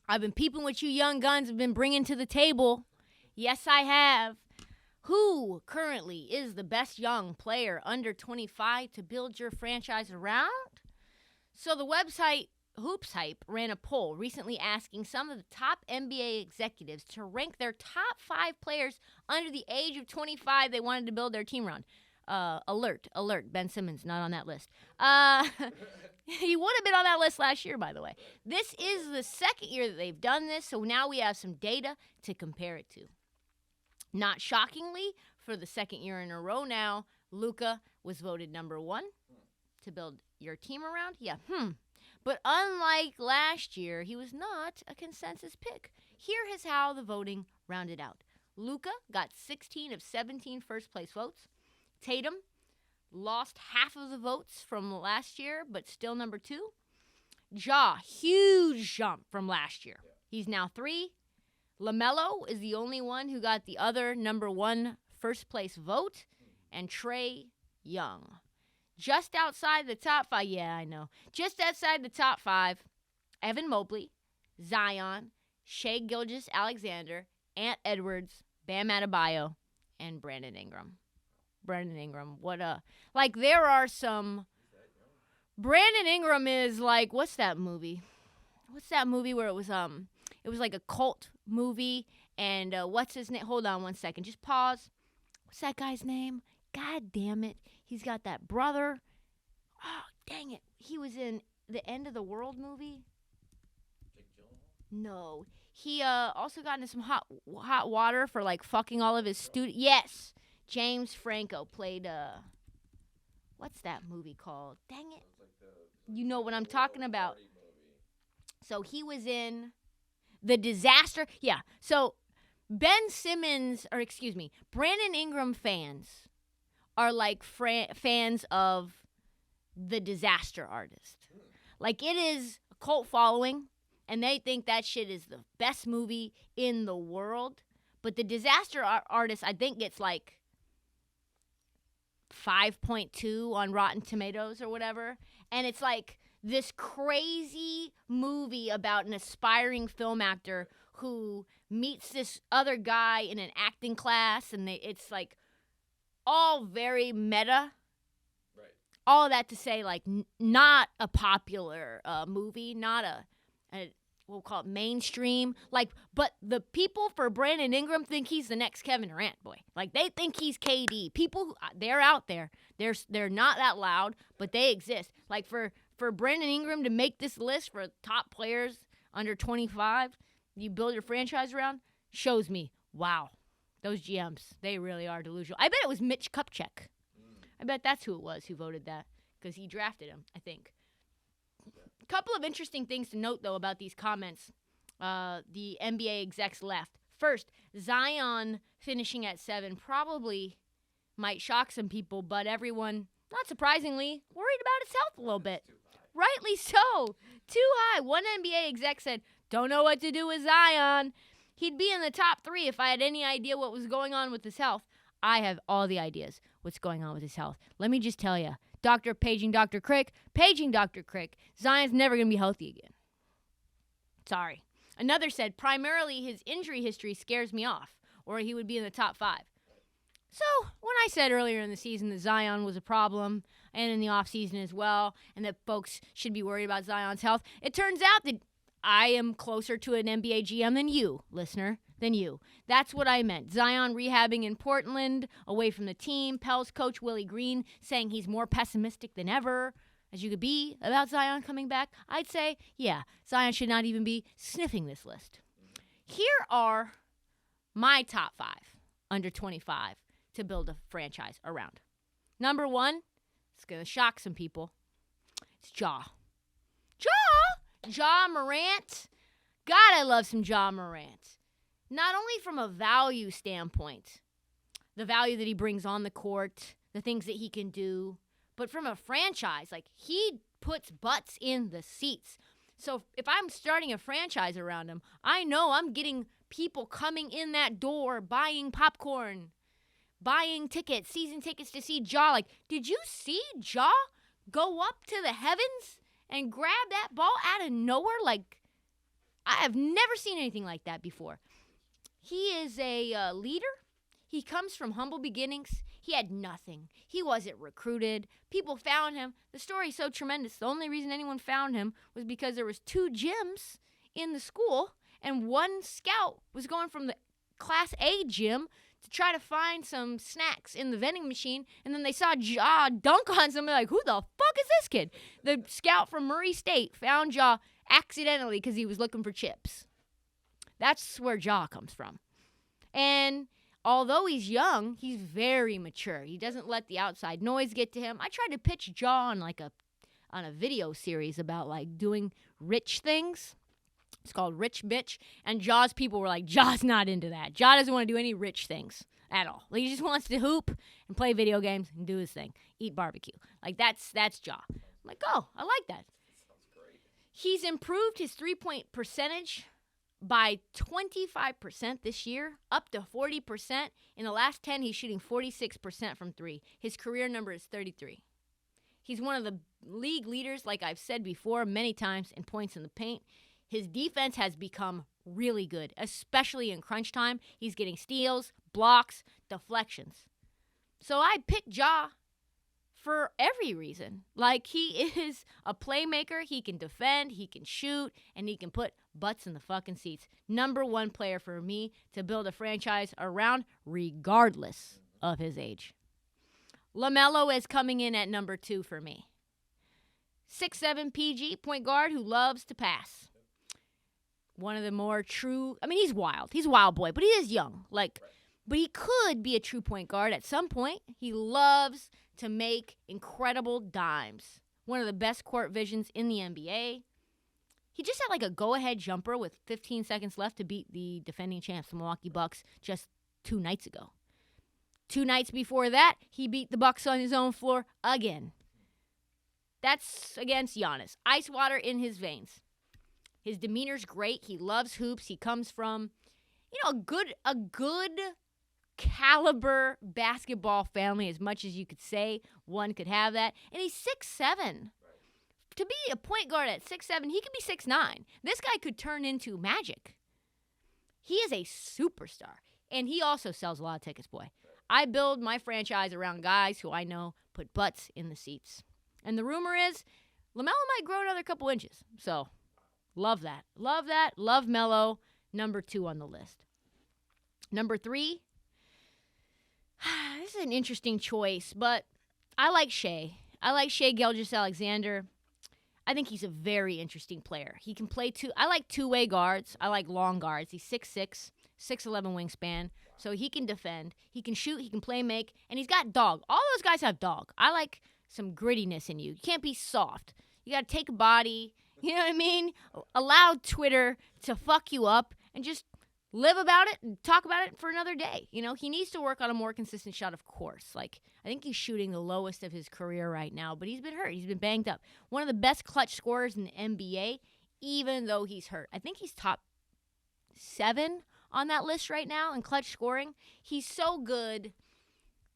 I've been peeping what you young guns have been bringing to the table. Yes, I have. Who currently is the best young player under 25 to build your franchise around? So the website Hoops Hype ran a poll recently asking some of the top NBA executives to rank their top 5 players under the age of 25 they wanted to build their team around. Alert, Ben Simmons, not on that list. He would have been on that list last year, by the way. This is the second year that they've done this, so now we have some data to compare it to. Not shockingly, for the second year in a row now, Luka was voted number 1 to build your team around. Yeah, But unlike last year, he was not a consensus pick. Here is how the voting rounded out. Luka got 16 of 17 first-place votes. Tatum lost half of the votes from last year, but still number 2. Ja, huge jump from last year. He's now 3. LaMelo is the only one who got the other number 1 first-place vote. And Trae Young. Just outside the top 5, just outside the top 5, Evan Mobley, Zion, Shai Gilgeous Alexander, Ant Edwards, Bam Adebayo, and Brandon Ingram. There are some. Brandon Ingram is like, what's that movie? What's that movie where it was like a cult movie, and what's his name? Hold on one second. Just pause. What's that guy's name? God damn it. He's got that brother. Oh, dang it. He was in the End of the World movie. No. He also got into some hot water for, fucking all of his students. Yes. James Franco played, what's that movie called? Dang it. You know what I'm talking about. So he was in The Disaster. Yeah. So Brandon Ingram fans are like fans of The Disaster Artist. Like, it is a cult following, and they think that shit is the best movie in the world. But The Disaster Artist, I think, gets 5.2 on Rotten Tomatoes or whatever. And it's like this crazy movie about an aspiring film actor who meets this other guy in an acting class, and it's all very meta. Right. All of that to say, not a popular movie, not a we'll call it mainstream. But the people for Brandon Ingram think he's the next Kevin Durant, boy. They think he's KD. People, they're out there. They're not that loud, but they exist. For Brandon Ingram to make this list for top players under 25, you build your franchise around, shows me, wow, those GMs, they really are delusional. I bet it was Mitch Kupchak. I bet that's who it was who voted that, because he drafted him, I think. A couple of interesting things to note, though, about these comments the NBA execs left. First, Zion finishing at 7 probably might shock some people, but everyone, not surprisingly, worried about his health a little bit. Rightly so. Too high. One NBA exec said, don't know what to do with Zion. He'd be in the top 3 if I had any idea what was going on with his health. I have all the ideas what's going on with his health. Let me just tell you. Paging Dr. Krick. Zion's never going to be healthy again. Sorry. Another said, primarily his injury history scares me off, or he would be in the top 5. So when I said earlier in the season that Zion was a problem, and in the offseason as well, and that folks should be worried about Zion's health, it turns out that I am closer to an NBA GM than you, listener, than you. That's what I meant. Zion rehabbing in Portland, away from the team. Pels coach Willie Green saying he's more pessimistic than ever, as you could be, about Zion coming back. I'd say, yeah, Zion should not even be sniffing this list. Here are my top 5 under 25 to build a franchise around. Number 1, it's going to shock some people. It's Ja Morant. God, I love some Ja Morant. Not only from a value standpoint, the value that he brings on the court, the things that he can do, but from a franchise, he puts butts in the seats. So if I'm starting a franchise around him, I know I'm getting people coming in that door, buying popcorn, buying tickets, season tickets to see Ja. Did you see Ja go up to the heavens and grab that ball out of nowhere? I have never seen anything like that before. He is a leader. He comes from humble beginnings. He had nothing. He wasn't recruited. People found him. The story's so tremendous. The only reason anyone found him was because there was 2 gyms in the school, and one scout was going from the Class A gym to try to find some snacks in the vending machine, and then they saw Ja dunk on somebody like, who the fuck is this kid? The scout from Murray State found Ja accidentally because he was looking for chips. That's where Ja comes from. And although he's young, he's very mature. He doesn't let the outside noise get to him. I tried to pitch Ja on a video series about like doing rich things. It's called Rich Bitch. And Ja's people were like, Ja's not into that. Ja doesn't want to do any rich things at all. Like, he just wants to hoop and play video games and do his thing. Eat barbecue. Like, that's Ja. I'm like, oh, I like that. Sounds great. He's improved his three-point percentage by 25% this year, up to 40%. In the last 10, he's shooting 46% from 3. His career number is 33. He's one of the league leaders, like I've said before many times, in points in the paint. His defense has become really good, especially in crunch time. He's getting steals, blocks, deflections. So I picked Ja for every reason. Like, he is a playmaker. He can defend, he can shoot, and he can put butts in the fucking seats. Number 1 player for me to build a franchise around, regardless of his age. LaMelo is coming in at number 2 for me. 6'7" PG, point guard who loves to pass. One of the more true, I mean, he's wild. He's a wild boy, but he is young. Like, but he could be a true point guard at some point. He loves to make incredible dimes. One of the best court visions in the NBA. He just had like a go-ahead jumper with 15 seconds left to beat the defending champs, the Milwaukee Bucks, just 2 nights ago. 2 nights before that, he beat the Bucks on his own floor again. That's against Giannis. Ice water in his veins. His demeanor's great. He loves hoops. He comes from, a good caliber basketball family, as much as you could say one could have that. And he's 6'7". To be a point guard at 6'7", he could be 6'9". This guy could turn into Magic. He is a superstar. And he also sells a lot of tickets, boy. I build my franchise around guys who I know put butts in the seats. And the rumor is LaMelo might grow another couple inches. So, love that. Love that. Love Melo. Number 2 on the list. Number 3. This is an interesting choice, but I like Shai. I like Shai Gilgeous-Alexander. I think he's a very interesting player. He can play I like two-way guards. I like long guards. He's 6'6", 6'11" wingspan. So he can defend. He can shoot. He can play make. And he's got dog. All those guys have dog. I like some grittiness in you. You can't be soft. You got to take a body. You know what I mean? Allow Twitter to fuck you up and just live about it and talk about it for another day. He needs to work on a more consistent shot, of course. Like, I think he's shooting the lowest of his career right now, but he's been hurt. He's been banged up. One of the best clutch scorers in the NBA, even though he's hurt. I think he's top 7 on that list right now in clutch scoring. He's so good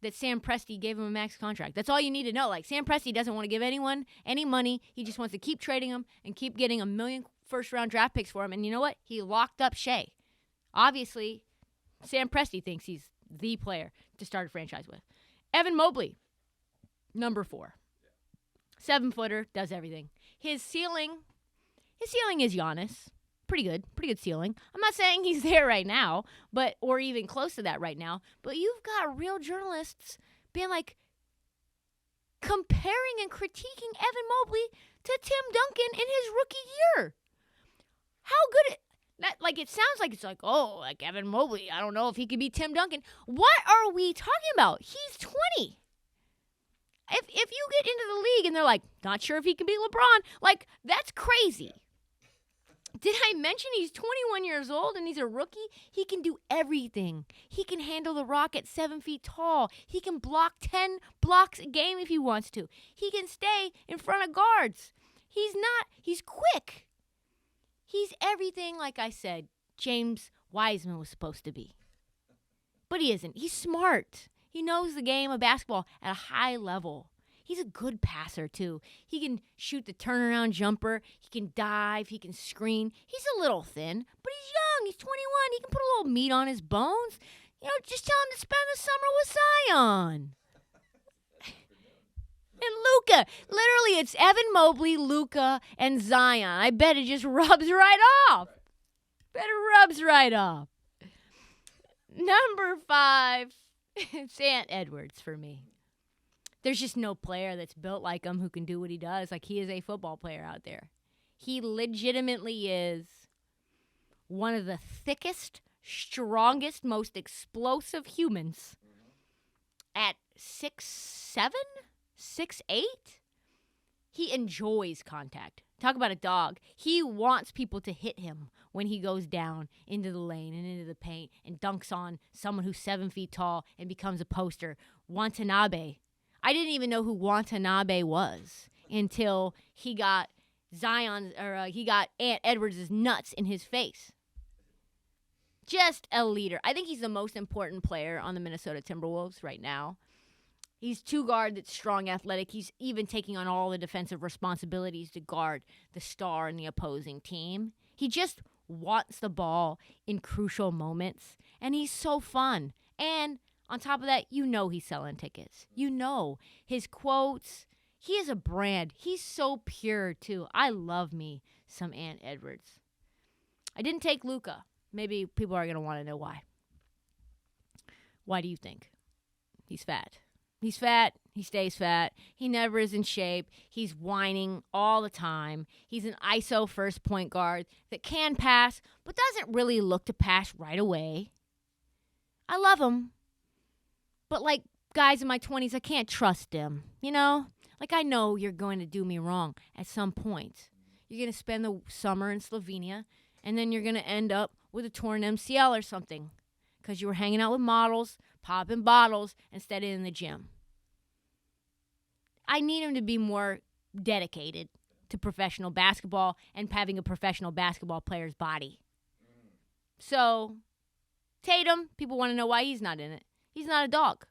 that Sam Presti gave him a max contract. That's all you need to know. Like, Sam Presti doesn't want to give anyone any money. He just wants to keep trading him and keep getting 1 million first-round draft picks for him. And you know what? He locked up Shai. Obviously, Sam Presti thinks he's the player to start a franchise with. Evan Mobley, number 4. 7-footer, does everything. His ceiling is Giannis. Pretty good ceiling. I'm not saying he's there right now, or even close to that right now, but you've got real journalists being like comparing and critiquing Evan Mobley to Tim Duncan in his rookie year. How good it sounds like it's like, oh, like Evan Mobley, I don't know if he could be Tim Duncan. What are we talking about? He's 20. If you get into the league and they're like, not sure if he can beat LeBron, like, that's crazy. Did I mention he's 21 years old and he's a rookie? He can do everything. He can handle the rock at 7 feet tall. He can block 10 blocks a game if he wants to. He can stay in front of guards. He's quick. He's everything, like I said, James Wiseman was supposed to be. But he isn't. He's smart. He knows the game of basketball at a high level. He's a good passer, too. He can shoot the turnaround jumper. He can dive. He can screen. He's a little thin, but he's young. He's 21. He can put a little meat on his bones. Just tell him to spend the summer with Zion. And Luka. Literally, it's Evan Mobley, Luka, and Zion. I bet it just rubs right off. Number 5, it's Ant Edwards for me. There's just no player that's built like him who can do what he does. Like, he is a football player out there. He legitimately is one of the thickest, strongest, most explosive humans at 6'7", 6'8". He enjoys contact. Talk about a dog. He wants people to hit him when he goes down into the lane and into the paint and dunks on someone who's 7 feet tall and becomes a poster. Watanabe. I didn't even know who Watanabe was until he got he got Ant Edwards' nuts in his face. Just a leader. I think he's the most important player on the Minnesota Timberwolves right now. He's 2-guard that's strong, athletic. He's even taking on all the defensive responsibilities to guard the star in the opposing team. He just wants the ball in crucial moments, and he's so fun. And on top of that, he's selling tickets. His quotes. He is a brand. He's so pure, too. I love me some Ant Edwards. I didn't take Luka. Maybe people are going to want to know why. Why do you think? He's fat. He's fat. He stays fat. He never is in shape. He's whining all the time. He's an ISO first point guard that can pass, but doesn't really look to pass right away. I love him. But like guys in my 20s, I can't trust him. Like, I know you're going to do me wrong at some point. You're going to spend the summer in Slovenia, and then you're going to end up with a torn MCL or something because you were hanging out with models, popping bottles, instead of in the gym. I need him to be more dedicated to professional basketball and having a professional basketball player's body. So, Tatum, people want to know why he's not in it. He's not a dog.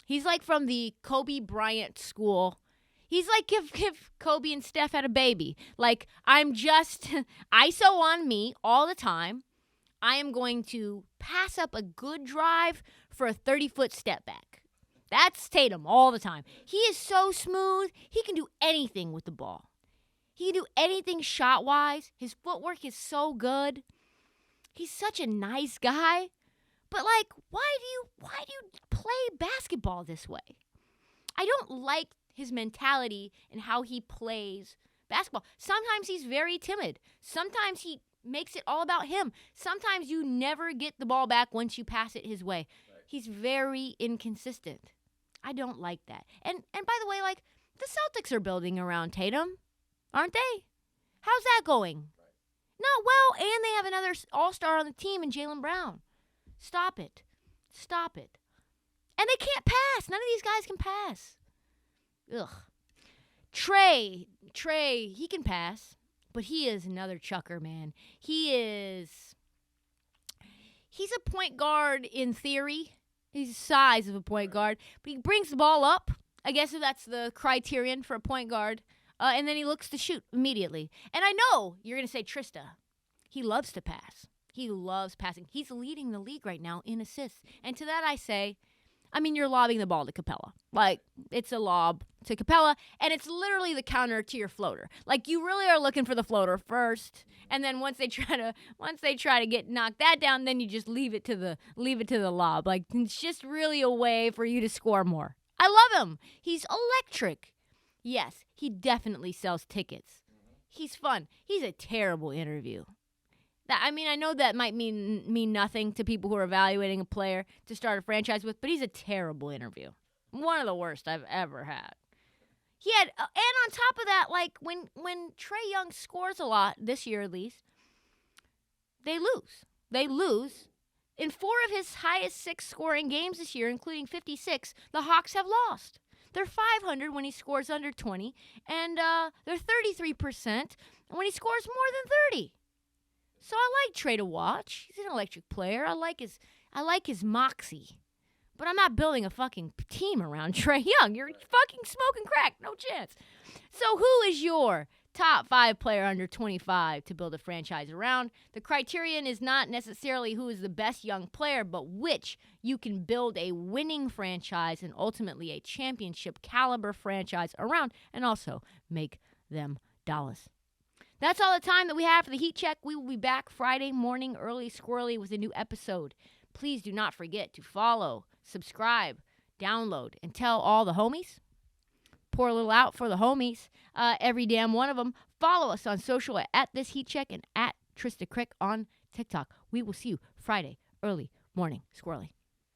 He's like from the Kobe Bryant school. He's like if Kobe and Steph had a baby. Like, I'm just ISO on me all the time. I am going to pass up a good drive for a 30-foot step back. That's Tatum all the time. He is so smooth. He can do anything with the ball. He can do anything shot-wise. His footwork is so good. He's such a nice guy. But, like, why do you play basketball this way? I don't like his mentality and how he plays basketball. Sometimes he's very timid. Sometimes he makes it all about him. Sometimes you never get the ball back once you pass it his way. Right. He's very inconsistent. I don't like that. And by the way, like, the Celtics are building around Tatum, aren't they? How's that going? Right. Not well, and they have another all-star on the team in Jaylen Brown. Stop it. And they can't pass. None of these guys can pass. Ugh. Trey, he can pass, but he is another chucker, man. He's a point guard in theory. He's the size of a point guard, but he brings the ball up. I guess that's the criterion for a point guard. And then he looks to shoot immediately. And I know you're going to say Trysta. He loves to pass. He loves passing. He's leading the league right now in assists. And to that I say, you're lobbing the ball to Capella. Like, it's a lob to Capella, and it's literally the counter to your floater. Like, you really are looking for the floater first, and then once they try to get knocked that down, then you just leave it to the lob. Like, it's just really a way for you to score more. I love him. He's electric. Yes, he definitely sells tickets. He's fun. He's a terrible interview. I know that might mean nothing to people who are evaluating a player to start a franchise with, but he's a terrible interview. One of the worst I've ever had. And on top of that, like, when Trae Young scores a lot, this year at least, they lose. In 4 of his highest 6 scoring games this year, including 56, the Hawks have lost. They're .500 when he scores under 20, and they're 33% when he scores more than 30. So I like Trae to watch. He's an electric player. I like his moxie. But I'm not building a fucking team around Trae Young. You're fucking smoking crack. No chance. So who is your top 5 player under 25 to build a franchise around? The criterion is not necessarily who is the best young player, but which you can build a winning franchise and ultimately a championship caliber franchise around and also make them dollars. That's all the time that we have for the Heat Check. We will be back Friday morning early squirrely with a new episode. Please do not forget to follow, subscribe, download, and tell all the homies. Pour a little out for the homies, every damn one of them. Follow us on social at This Heat Check and at Trysta Krick on TikTok. We will see you Friday, early morning, squirrely.